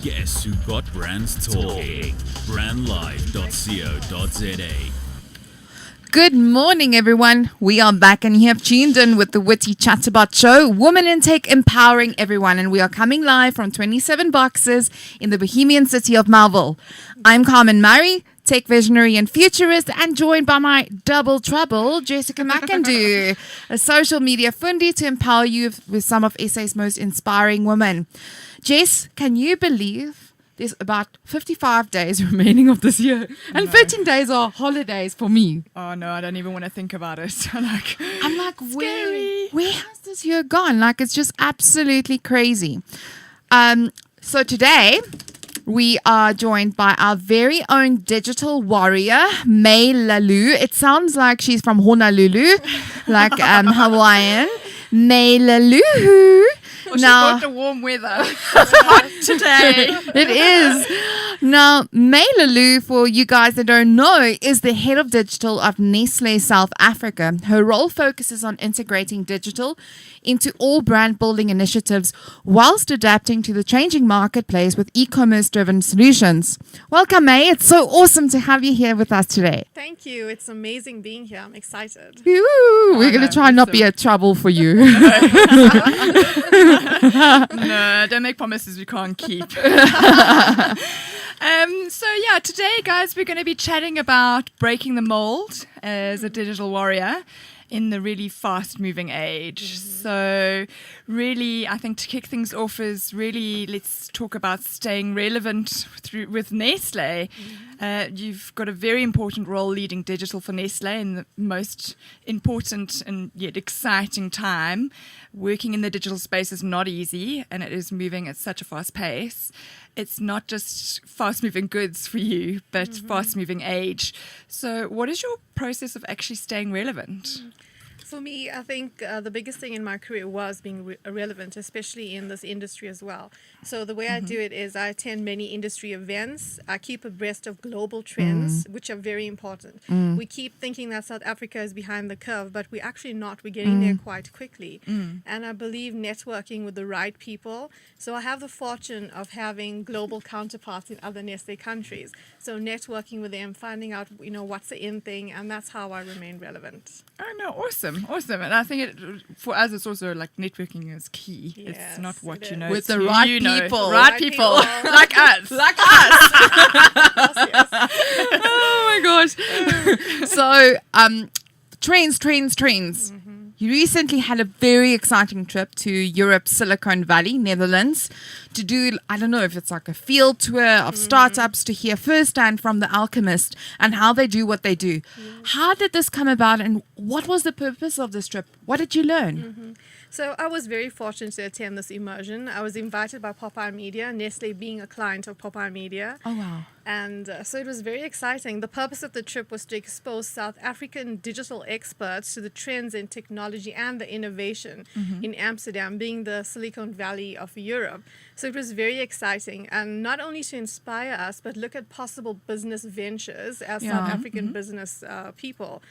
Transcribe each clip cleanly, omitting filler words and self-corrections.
Guess who got brands talking? Brandlife.co.za. Good morning, everyone. We are back and you have tuned in with the WITEE Chatterbot show, Women in Tech Empowering Everyone. And we are coming live from 27 boxes in the Bohemian city of Melville. I'm Carmen Murray, tech visionary and futurist, and joined by my double trouble, Jessica McIndoe, a social media fundi to empower you with some of SA's most inspiring women. Jess, can you believe there's about 55 days remaining of this year, and 13 days are holidays for me? Oh no, I don't even want to think about it. I'm like, where has this year gone? Like, it's just absolutely crazy. So today we are joined by our very own digital warrior, May Lalu. It sounds like she's from Honolulu, like Hawaiian. May Lalu. Well, now, she got the warm weather. It's hot today. It is. Now, May Lalu, for you guys that don't know, is the head of digital of Nestlé South Africa. Her role focuses on integrating digital into all brand building initiatives whilst adapting to the changing marketplace with e-commerce driven solutions. Welcome, May. It's so awesome to have you here with us today. Thank you. It's amazing being here. I'm excited. We're going to try not be a trouble for you. No, don't make promises we can't keep. Today, guys, we're going to be chatting about breaking the mold as a digital warrior in the really fast-moving age. So really, I think to kick things off is really, let's talk about staying relevant with Nestlé. You've got a very important role leading digital for Nestlé in the most important and yet exciting time. Working in the digital space is not easy, and it is moving at such a fast pace. It's not just fast-moving goods for you, but fast-moving age. So what is your process of actually staying relevant? For me, I think the biggest thing in my career was being relevant, especially in this industry as well. So the way I do it is I attend many industry events. I keep abreast of global trends, which are very important. We keep thinking that South Africa is behind the curve, but we're actually not. We're getting there quite quickly. And I believe networking with the right people. So I have the fortune of having global counterparts in other Nestlé countries. So networking with them, finding out, what's the in thing, and that's how I remain relevant. Oh, no, awesome. And I think for us, it's also like networking is key. Yes, it's not what you know. With it's the who right you know. people. Right people. Like us. Yes. Oh my gosh. So, trends. You recently had a very exciting trip to Europe's Silicon Valley, Netherlands, to do, I don't know if it's like a field tour of startups to hear firsthand from the alchemist and how they do what they do. How did this come about, and what was the purpose of this trip? What did you learn? So I was very fortunate to attend this immersion. I was invited by Popeye Media, Nestlé being a client of Popeye Media. Oh, wow. And so it was very exciting. The purpose of the trip was to expose South African digital experts to the trends in technology and the innovation in Amsterdam, being the Silicon Valley of Europe. So it was very exciting, and not only to inspire us, but look at possible business ventures as South African business people.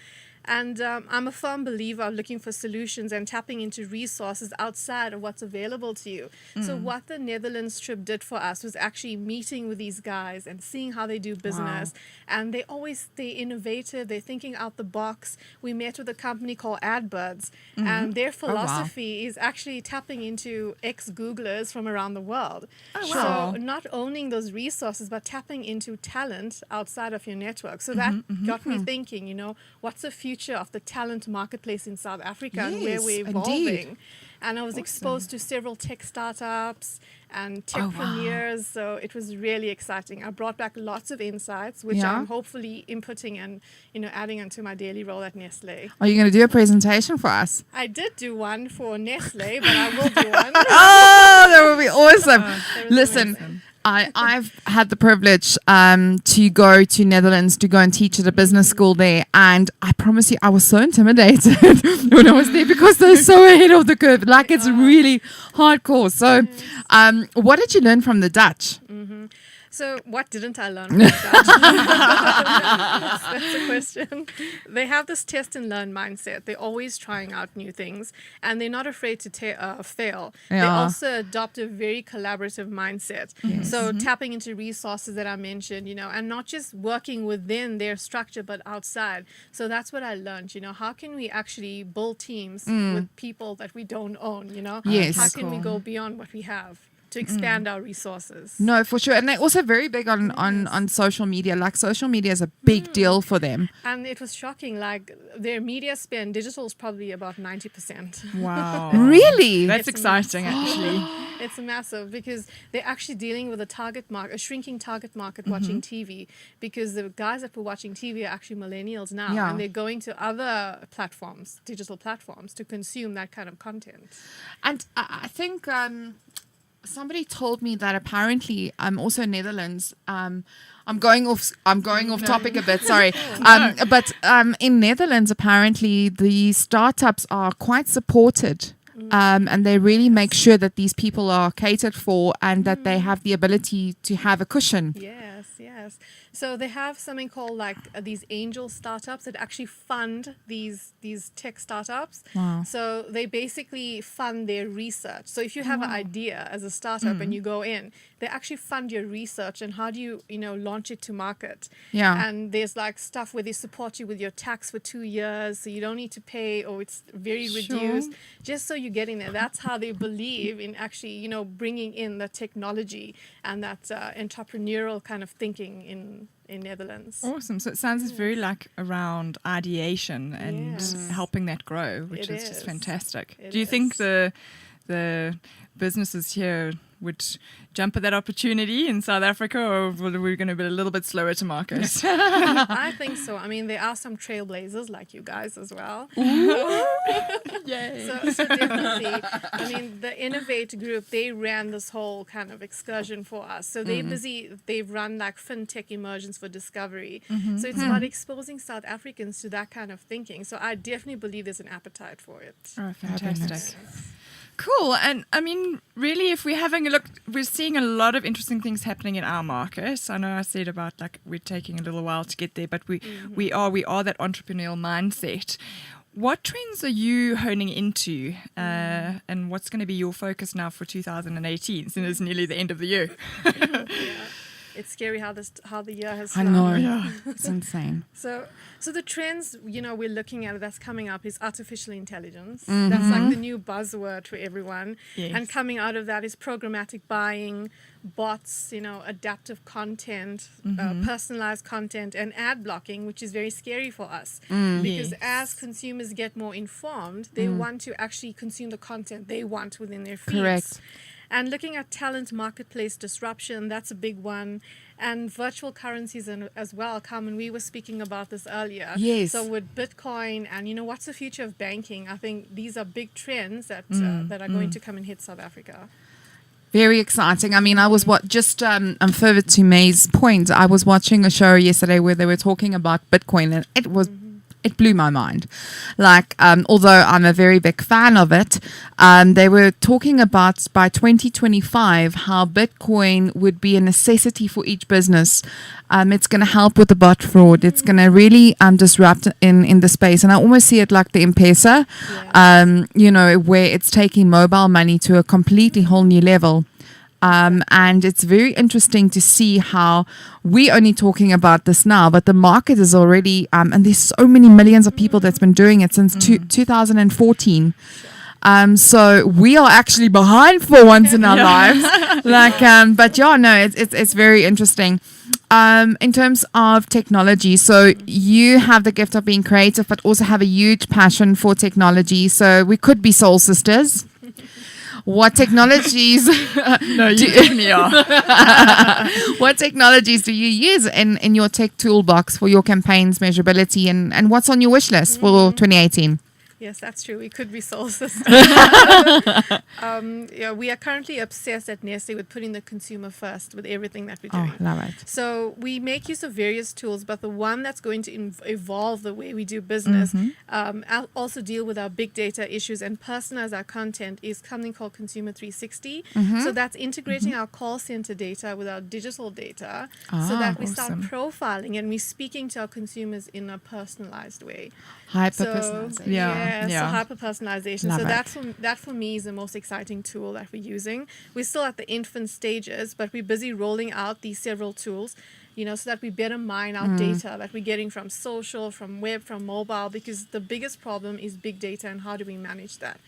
And I'm a firm believer of looking for solutions and tapping into resources outside of what's available to you. So what the Netherlands trip did for us was actually meeting with these guys and seeing how they do business. Wow. And they're innovative, they're thinking out the box. We met with a company called AdBuds, and their philosophy is actually tapping into ex-Googlers from around the world. Oh, wow. So not owning those resources, but tapping into talent outside of your network. So that got me thinking, what's the future of the talent marketplace in South Africa and where we're evolving. Indeed. And I was exposed to several tech startups and techpreneurs, so it was really exciting. I brought back lots of insights, which I'm hopefully inputting and adding onto my daily role at Nestlé. Are you going to do a presentation for us? I did do one for Nestlé, but I will do one. Oh, that would be awesome. Listen. Amazing. I've had the privilege to go to Netherlands to go and teach at a business school there, and I promise you I was so intimidated when I was there because they're so ahead of the curve. Like, it's really hardcore. So what did you learn from the Dutch? So what didn't I learn from that? That's the question. They have this test and learn mindset. They're always trying out new things, and they're not afraid to fail. They Yeah. also adopt a very collaborative mindset. So tapping into resources that I mentioned, and not just working within their structure, but outside. So that's what I learned, how can we actually build teams with people that we don't own, Yes. How can we go beyond what we have to expand our resources? No, for sure. And they're also very big on social media. Like, social media is a big deal for them. And it was shocking, like their media spend, digital is probably about 90%. Wow. Really? That's exciting, actually. It's massive because they're actually dealing with a shrinking target market watching TV, because the guys that were watching TV are actually millennials now, Yeah. and they're going to other platforms, digital platforms, to consume that kind of content. And I think somebody told me that apparently also in Netherlands. I'm going off topic a bit. Sorry, but in Netherlands apparently the startups are quite supported. And they really make sure that these people are catered for and that they have the ability to have a cushion. Yes. So they have something called like these angel startups that actually fund these tech startups. Wow. So they basically fund their research. So if you have an idea as a startup and you go in, they actually fund your research and how do you launch it to market. Yeah. And there's like stuff where they support you with your tax for 2 years, so you don't need to pay, or it's very reduced, just so you get in there. That's how they believe in actually bringing in the technology and that entrepreneurial kind of thinking in Netherlands. Awesome. So it sounds very like around ideation and Yes. helping that grow, which It is just is. fantastic. It Do you think is. the businesses here would jump at that opportunity in South Africa, or are we going to be a little bit slower to market? I think so. I mean, there are some trailblazers like you guys as well. Yay. So definitely, I mean, the Innovate group, they ran this whole kind of excursion for us. So they've run like fintech immersions for discovery. So it's about exposing South Africans to that kind of thinking. So I definitely believe there's an appetite for it. Oh, fantastic. Cool. And I mean, really, if we're having a look, we're seeing a lot of interesting things happening in our market. I know I said about like we're taking a little while to get there, but we are that entrepreneurial mindset. What trends are you honing into, and what's going to be your focus now for 2018, since it's nearly the end of the year? It's scary how the year has I started. know. Yeah. It's insane. So the trends, we're looking at that's coming up is artificial intelligence. That's like the new buzzword for everyone. Yes. And coming out of that is programmatic buying, bots, adaptive content, personalized content, and ad blocking, which is very scary for us. Because as consumers get more informed, they want to actually consume the content they want within their feeds. Correct. And looking at talent marketplace disruption, that's a big one. And virtual currencies as well come, and we were speaking about this earlier. Yes. So with Bitcoin and what's the future of banking, I think these are big trends that are going to come and hit South Africa. Very exciting. I mean, I was further to May's point, I was watching a show yesterday where they were talking about Bitcoin, and it blew my mind. Like, although I'm a very big fan of it, they were talking about by 2025 how Bitcoin would be a necessity for each business. It's going to help with the bot fraud. It's going to really disrupt in the space. And I almost see it like the M-Pesa, where it's taking mobile money to a completely whole new level. And it's very interesting to see how we're only talking about this now, but the market is already, and there's so many millions of people that's been doing it since 2014. So we are actually behind for once in our lives. But yeah, no, it's very interesting. In terms of technology, so you have the gift of being creative, but also have a huge passion for technology. So we could be soul sisters. What technologies? No, you definitely are. What technologies do you use in your tech toolbox for your campaigns, measurability, and what's on your wish list for 2018? Yes, that's true. We could be soul sisters. We are currently obsessed at Nestle with putting the consumer first with everything that we're doing. Oh, love it. So we make use of various tools, but the one that's going to evolve the way we do business, also deal with our big data issues and personalize our content is something called Consumer 360. So that's integrating our call center data with our digital data so that we start profiling and we're speaking to our consumers in a personalized way. Hyper-personalization. So hyper-personalization. Love So it. that for me is the most exciting tool that we're using. We're still at the infant stages, but we're busy rolling out these several tools, so that we better mine our data that we're getting from social, from web, from mobile, because the biggest problem is big data and how do we manage that?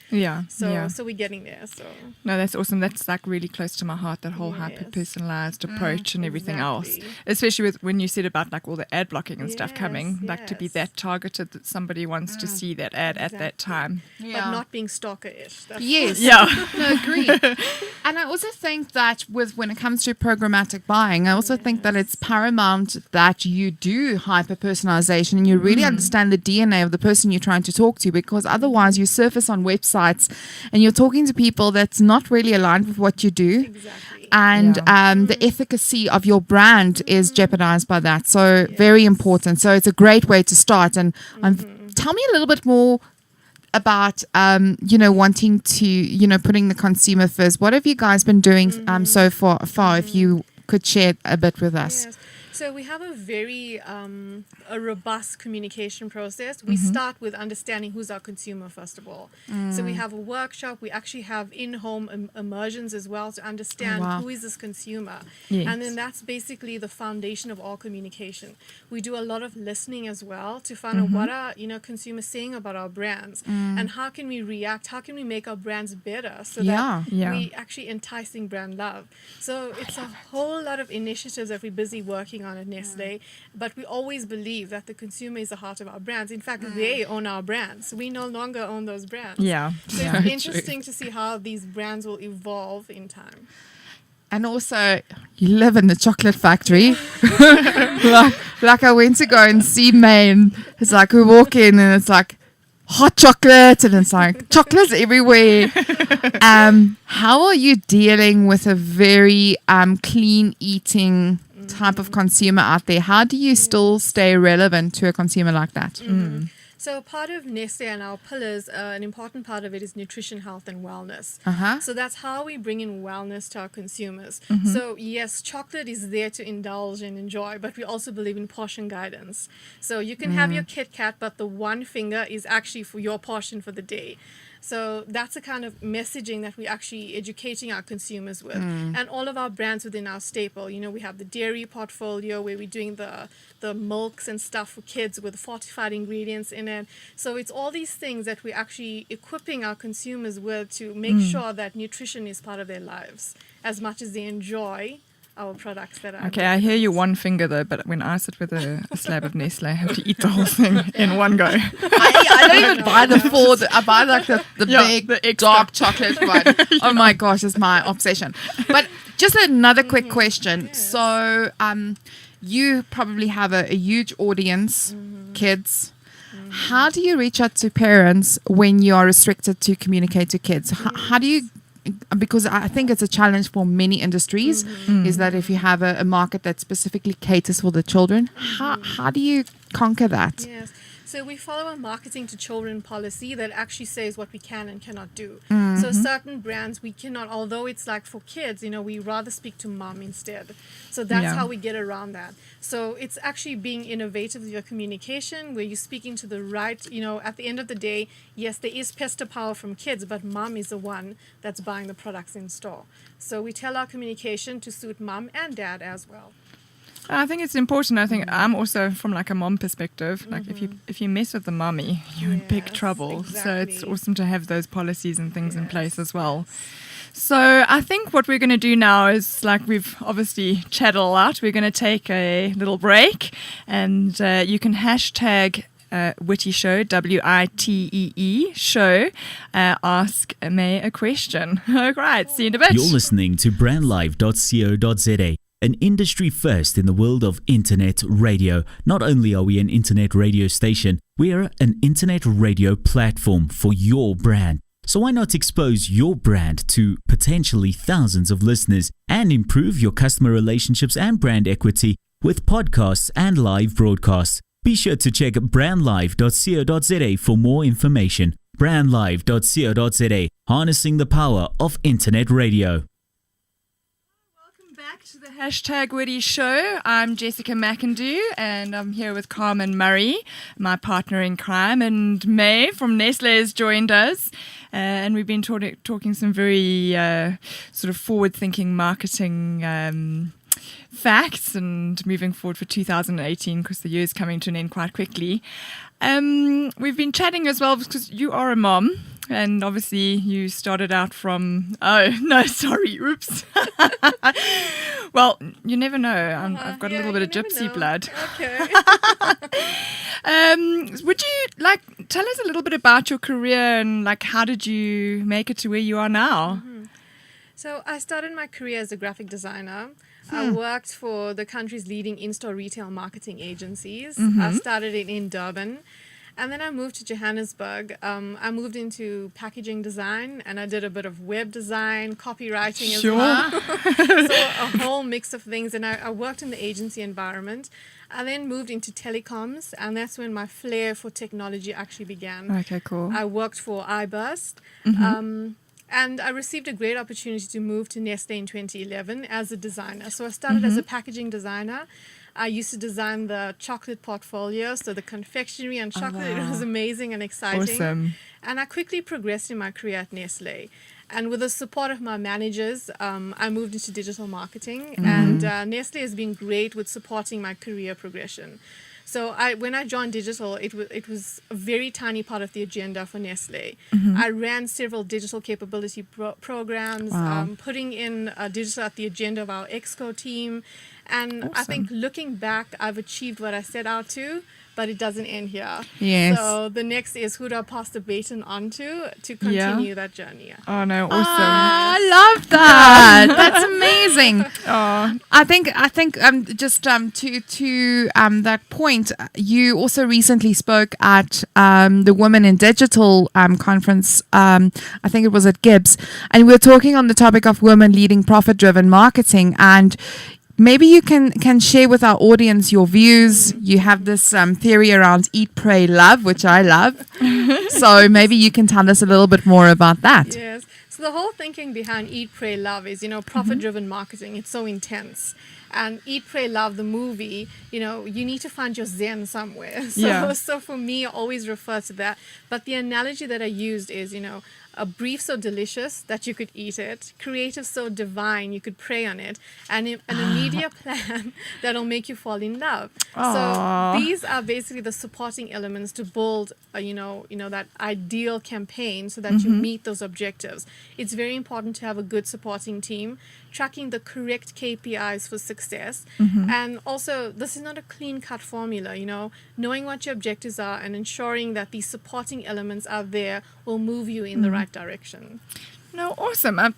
So we're getting there. So No, that's awesome. That's like really close to my heart, that whole hyper-personalized approach and everything else. Exactly. Especially with when you said about like all the ad blocking and stuff coming, like to be yes. that targeted that somebody wants to see that ad at that time. but not being stalker-ish. That's Yes. Yeah. No, agreed. And I also think that when it comes to programmatic buying, I also think that it's paramount that you do hyper-personalization and you really understand the DNA of the person you're trying to talk to, because otherwise you surface on websites and you're talking to people that's not really aligned with what you do. Exactly. And the efficacy of your brand is jeopardized by that. So very important. So it's a great way to start. And tell me a little bit more about, wanting to, putting the consumer first. What have you guys been doing so far, if you could share a bit with us? Yes. So we have a very a robust communication process. We start with understanding who's our consumer, first of all. So we have a workshop. We actually have in-home immersions as well to understand who is this consumer. Yes. And then that's basically the foundation of all communication. We do a lot of listening as well to find out what are consumers saying about our brands and how can we react, how can we make our brands better so that we actually enticing brand love. So it's a whole lot of initiatives that we're busy working on at Nestle, but we always believe that the consumer is the heart of our brands. In fact, they own our brands. We no longer own those brands. Yeah. So it's interesting to see how these brands will evolve in time. And also, you live in the chocolate factory. like I went to go and see Maine. It's like we walk in and it's like hot chocolate and it's like chocolates everywhere. How are you dealing with a very clean eating type of consumer out there? How do you still stay relevant to a consumer like that? So part of Nestle and our pillars, an important part of it is nutrition, health, and wellness. So that's how we bring in wellness to our consumers. So yes, chocolate is there to indulge and enjoy, but we also believe in portion guidance. So you can have your Kit Kat, but the one finger is actually for your portion for the day. So that's the kind of messaging that we're actually educating our consumers with. And all of our brands within our staple, we have the dairy portfolio where we're doing the milks and stuff for kids with fortified ingredients in it. So it's all these things that we're actually equipping our consumers with to make sure that nutrition is part of their lives as much as they enjoy our products that are. Okay, I hear you one finger though, but when I sit with a slab of Nestle, I have to eat the whole thing in one go. I don't even buy the full. I buy like the big, the extra. dark chocolate one. Oh my gosh, it's my obsession. But just another quick question. So, you probably have a huge audience, kids. How do you reach out to parents when you are restricted to communicate to kids? How do you? Because I think it's a challenge for many industries, is that if you have a market that specifically caters for the children, how do you conquer that? Yes. So we follow a marketing to children policy that actually says what we can and cannot do. So certain brands we cannot, although it's like for kids, we rather speak to mom instead. So that's how we get around that. So it's actually being innovative with your communication, where you're speaking to the right, at the end of the day, yes, there is pester power from kids, but mom is the one that's buying the products in store. So we tell our communication to suit mom and dad as well. I think it's important. I think I'm also from like a mom perspective. Like if you mess with the mommy, you're in big trouble. Exactly. So it's awesome to have those policies and things in place as well. So I think what we're going to do now is, like we've obviously chatted a lot, we're going to take a little break, and you can hashtag WITEE show, WITEE show, ask May a question. All right, see you in a bit. You're listening to brandlife.co.za, an industry first in the world of internet radio. Not only are we an internet radio station, We're an internet radio platform for your brand. So why not expose your brand to potentially thousands of listeners and improve your customer relationships and brand equity with podcasts and live broadcasts? Be sure to check brandlive.co.za for more information. brandlive.co.za, harnessing the power of internet radio. Welcome back to the #WITEE show. I'm Jessica McIndoe, and I'm here with Carmen Murray, my partner in crime, and May from Nestle has joined us. And we've been talking some very sort of forward-thinking marketing facts and moving forward for 2018 because the year is coming to an end quite quickly. We've been chatting as well because you are a mom, and obviously you started out from oops. Well, you never know. I've got a little bit of Gypsy Blood. Okay. Would you tell us a little bit about your career and how did you make it to where you are now? So I started my career as a graphic designer. I worked for the country's leading in-store retail marketing agencies. I started it in Durban. And then I moved to Johannesburg. I moved into packaging design, and I did a bit of web design, copywriting as well. So a whole mix of things. And I worked in the agency environment. I then moved into telecoms, and that's when my flair for technology actually began. Okay, cool. I worked for iBurst. And I received a great opportunity to move to Nestle in 2011 as a designer. So I started as a packaging designer. I used to design the chocolate portfolio, so the confectionery and chocolate. It was amazing and exciting. Awesome. And I quickly progressed in my career at Nestle. And with the support of my managers, I moved into digital marketing. And Nestle has been great with supporting my career progression. So when I joined digital, it was a very tiny part of the agenda for Nestle. I ran several digital capability programs, putting in digital at the agenda of our Exco team. And awesome. I think looking back, I've achieved what I set out to, but it doesn't end here. Yes. So the next is who do I pass the baton on to continue that journey. Oh, no, awesome. I love that. That's amazing. I think just to that point, you also recently spoke at the Women in Digital conference. I think it was at Gibbs, and we were talking on the topic of women leading profit-driven marketing. And maybe you can share with our audience your views. You have this theory around eat, pray, love, which I love. So maybe you can tell us a little bit more about that. Yes. So the whole thinking behind Eat, Pray, Love is, profit-driven marketing. It's so intense. And Eat, Pray, Love, the movie, you need to find your zen somewhere. So for me, I always refer to that. But the analogy that I used is, a brief so delicious that you could eat it, creative so divine you could pray on it, and a media plan that'll make you fall in love. Aww. So these are basically the supporting elements to build, that ideal campaign so that you meet those objectives. It's very important to have a good supporting team, tracking the correct KPIs for success. And also, this is not a clean-cut formula, knowing what your objectives are and ensuring that these supporting elements are there will move you in the right direction. No, awesome. I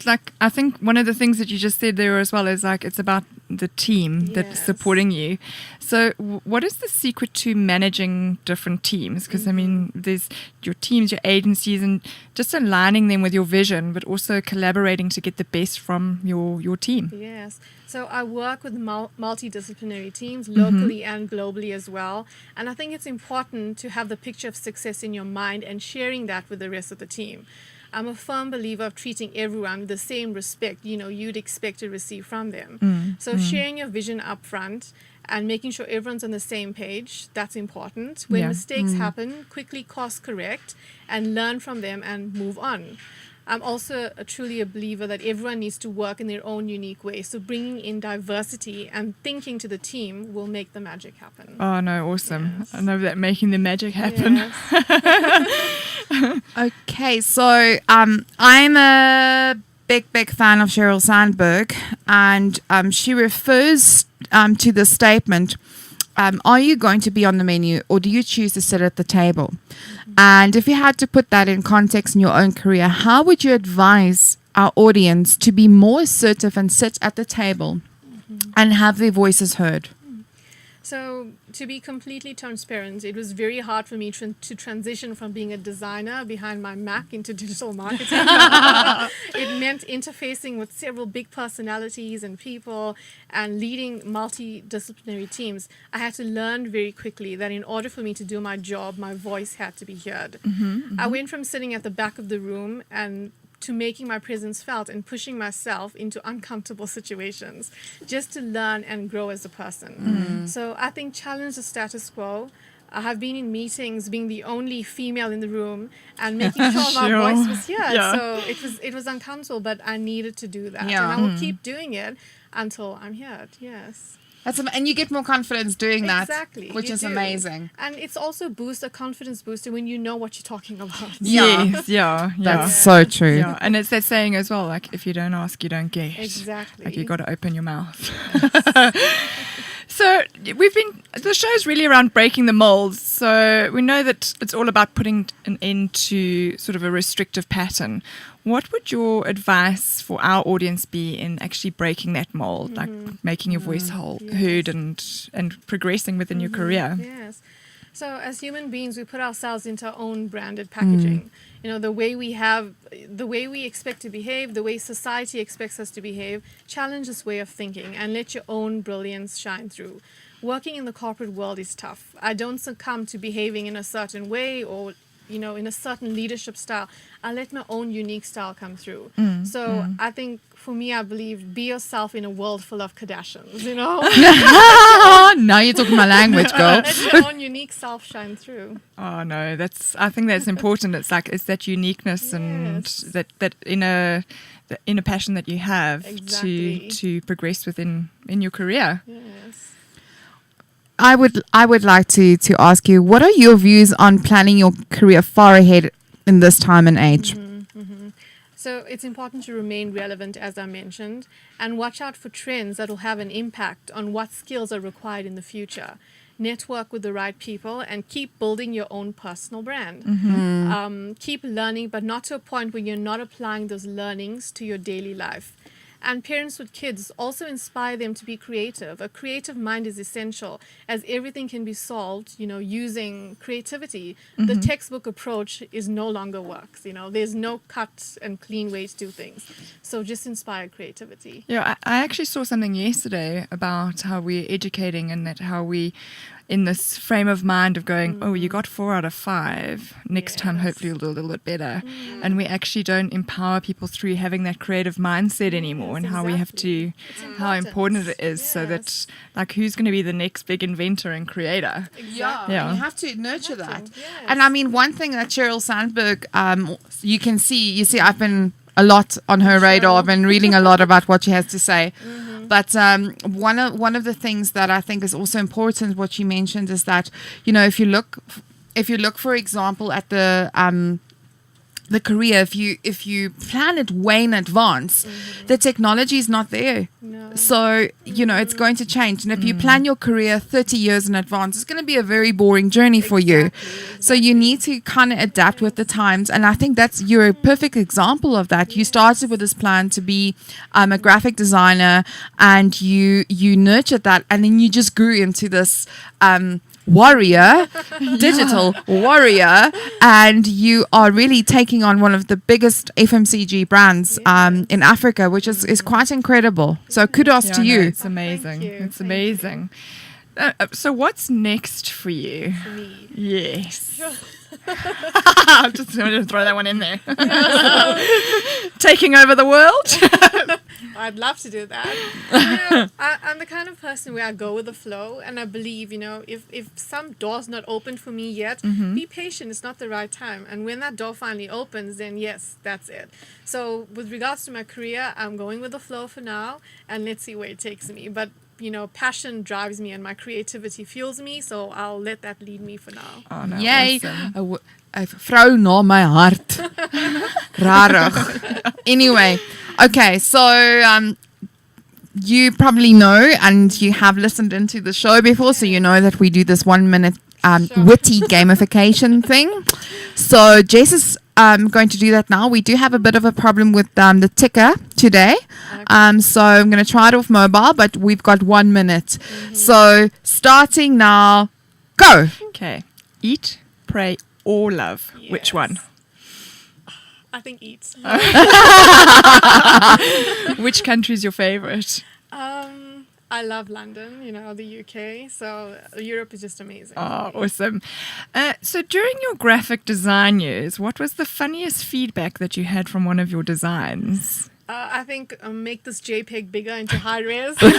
think one of the things that you just said there as well is it's about the team that's supporting you. So what is the secret to managing different teams? Because, there's your teams, your agencies, and just aligning them with your vision, but also collaborating to get the best from your team. Yes. So I work with multidisciplinary teams locally and globally as well. And I think it's important to have the picture of success in your mind and sharing that with the rest of the team. I'm a firm believer of treating everyone with the same respect, you'd expect to receive from them. So sharing your vision up front and making sure everyone's on the same page, that's important. When mistakes happen, quickly course correct and learn from them and move on. I'm also truly a believer that everyone needs to work in their own unique way. So bringing in diversity and thinking to the team will make the magic happen. Oh, no, awesome. Yes. I know that making the magic happen. Yes. Okay, so I'm a big fan of Sheryl Sandberg, and she refers to the statement, are you going to be on the menu or do you choose to sit at the table? And if you had to put that in context in your own career, how would you advise our audience to be more assertive and sit at the table and have their voices heard? So, to be completely transparent, it was very hard for me to transition from being a designer behind my Mac into digital marketing. It meant interfacing with several big personalities and people and leading multidisciplinary teams. I had to learn very quickly that in order for me to do my job, my voice had to be heard. I went from sitting at the back of the room and to making my presence felt and pushing myself into uncomfortable situations just to learn and grow as a person. So I think challenge the status quo. I have been in meetings being the only female in the room and making sure my voice was heard. So it was uncomfortable, but I needed to do that. And I will keep doing it until I'm heard. Yes. And you get more confidence doing that, exactly, which is amazing. And it's also a confidence booster when you know what you're talking about. Yes, yeah. That's so true. Yeah, and it's that saying as well, like, if you don't ask, you don't get. Exactly. Like, you got to open your mouth. So the show's really around breaking the molds. So we know that it's all about putting an end to sort of a restrictive pattern. What would your advice for our audience be in actually breaking that mold, like making your voice heard and progressing within your career? Yes. So as human beings, we put ourselves into our own branded packaging. You know, the way we expect to behave, the way society expects us to behave, challenge this way of thinking and let your own brilliance shine through. Working in the corporate world is tough. I don't succumb to behaving in a certain way or, in a certain leadership style. I let my own unique style come through. I think for me, I believe, be yourself in a world full of Kardashians, Now you're talking my language, girl. Let your own unique self shine through. Oh no, I think that's important. It's that uniqueness and that inner passion that you have to progress in your career. Yes. I would like to ask you, what are your views on planning your career far ahead in this time and age? So it's important to remain relevant, as I mentioned, and watch out for trends that will have an impact on what skills are required in the future. Network with the right people and keep building your own personal brand. Keep learning, but not to a point where you're not applying those learnings to your daily life. And parents with kids also inspire them to be creative. A creative mind is essential, as everything can be solved, using creativity. The textbook approach is no longer works. There's no cut and clean way to do things. So just inspire creativity. Yeah, I actually saw something yesterday about how we're educating and that how we, in this frame of mind of going, you got 4 out of 5. Next time, hopefully you'll do a little bit better. And we actually don't empower people through having that creative mindset anymore, and how we have to, how important it is, so that, like, who's going to be the next big inventor and creator? Yeah. You have to nurture that. Yes. And I mean, one thing that Sheryl Sandberg, you see, I've been a lot on her radar. I've been reading a lot about what she has to say. But one of the things that I think is also important, what she mentioned, is that, if you look, for example, at the career, if you plan it way in advance, the technology is not there. No. So, it's going to change. And if you plan your career 30 years in advance, it's going to be a very boring journey for you. So you need to kind of adapt with the times. And I think you're a perfect example of that. You started with this plan to be a graphic designer, and you nurtured that, and then you just grew into this digital warrior, and you are really taking on one of the biggest FMCG brands in Africa, which is quite incredible. So kudos to you. It's amazing. It's amazing. So what's next for you? For me. Yes. I'm just going to throw that one in there. Taking over the world? I'd love to do that. I'm the kind of person where I go with the flow, and I believe, if some door's not open for me yet, be patient. It's not the right time. And when that door finally opens, then yes, that's it. So with regards to my career, I'm going with the flow for now, and let's see where it takes me. But passion drives me and my creativity fuels me, so I'll let that lead me for now. Oh, no, Yay. awesome. A vrou na my hart. Rarig. Anyway, okay, so you probably know, and you have listened into the show before, so you know that we do this 1 minute WITEE gamification thing. So Jess is going to do that now. We do have a bit of a problem with the ticker today. So I'm going to try it off mobile, but we've got 1 minute. So starting now, go. Okay. Eat, pray, or love. Which Yes. one? I think eat. Which country is your favorite? I love London, the UK. So Europe is just amazing. Oh, awesome. So during your graphic design years, what was the funniest feedback that you had from one of your designs? I think make this JPEG bigger into high res. I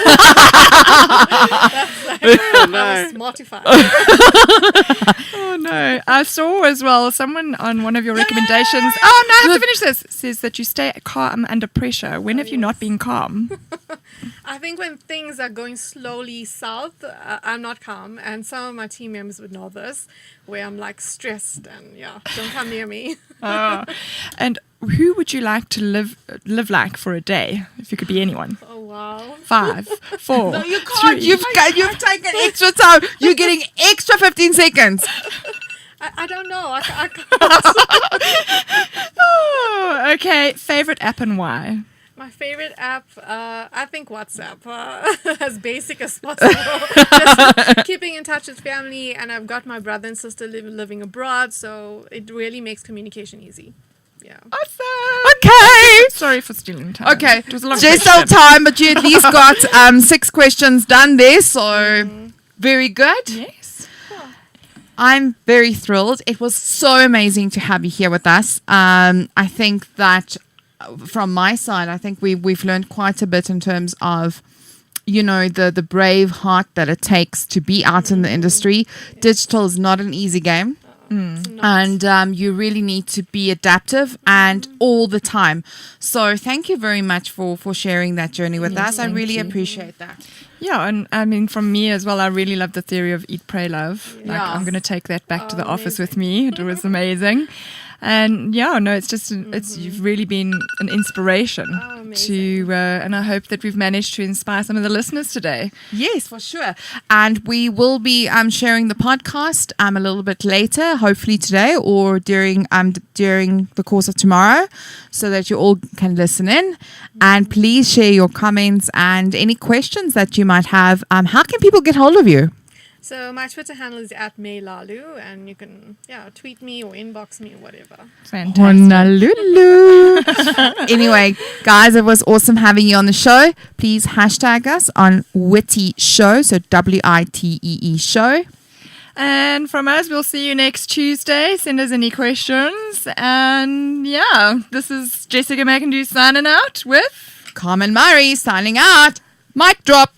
was mortified. Oh no. I saw as well someone on one of your recommendations. Oh no, I have to finish this. Says that you stay calm under pressure. When have you not been calm? I think when things are going slowly south, I'm not calm. And some of my team members would know this, where I'm like stressed and don't come near me. And who would you like to live like for a day? If you could be anyone. Oh, wow. 5, 4. No, you can't. 3. You've taken extra time. You're getting extra 15 seconds. I don't know. I can't. Oh, okay. Favorite app and why? My favorite app, I think WhatsApp, as basic as possible. Just keeping in touch with family, and I've got my brother and sister living abroad, so it really makes communication easy. Yeah. Awesome. Okay. Sorry for stealing time. Okay. It was a long Just question. time, but you at least got 6 questions done there, so very good. Yes. I'm very thrilled. It was so amazing to have you here with us. I think that from my side, I think we've learned quite a bit in terms of, the brave heart that it takes to be out in the industry. Digital is not an easy game. And you really need to be adaptive and all the time. So thank you very much for sharing that journey with us. I really appreciate that. Yeah, and I mean, from me as well, I really love the theory of eat, pray, love. Like, Yeah. I'm going to take that back to the office with me. It was amazing. And it's just, you've really been an inspiration to, and I hope that we've managed to inspire some of the listeners today. Yes, for sure. And we will be sharing the podcast a little bit later, hopefully today or during the course of tomorrow, so that you all can listen in. And please share your comments and any questions that you might have. How can people get hold of you? So my Twitter handle is @maylalu, and you can tweet me or inbox me or whatever. Fantastic. Honolulu. Anyway, guys, it was awesome having you on the show. Please hashtag us on WITEE Show, so WITEE Show. And from us, we'll see you next Tuesday. Send us any questions. And this is Jessica McIndoe signing out with Carmen Murray signing out. Mic drop.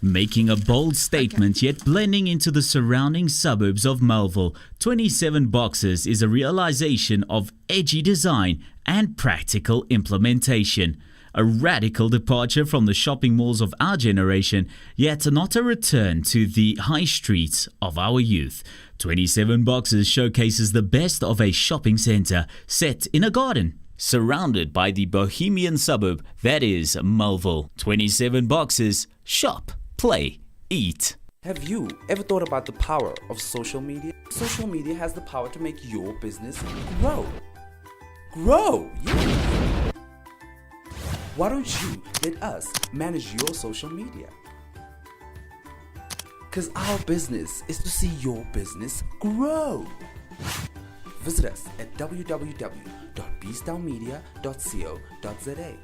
Making a bold statement yet blending into the surrounding suburbs of Melville, 27 Boxes is a realization of edgy design and practical implementation. A radical departure from the shopping malls of our generation, yet not a return to the high streets of our youth. 27 Boxes showcases the best of a shopping centre set in a garden, surrounded by the bohemian suburb that is Melville. 27 Boxes, shop, play, eat. Have you ever thought about the power of social media? Social media has the power to make your business grow. Grow! Yeah. Why don't you let us manage your social media? Because our business is to see your business grow. Visit us at www.beastownmedia.co.za.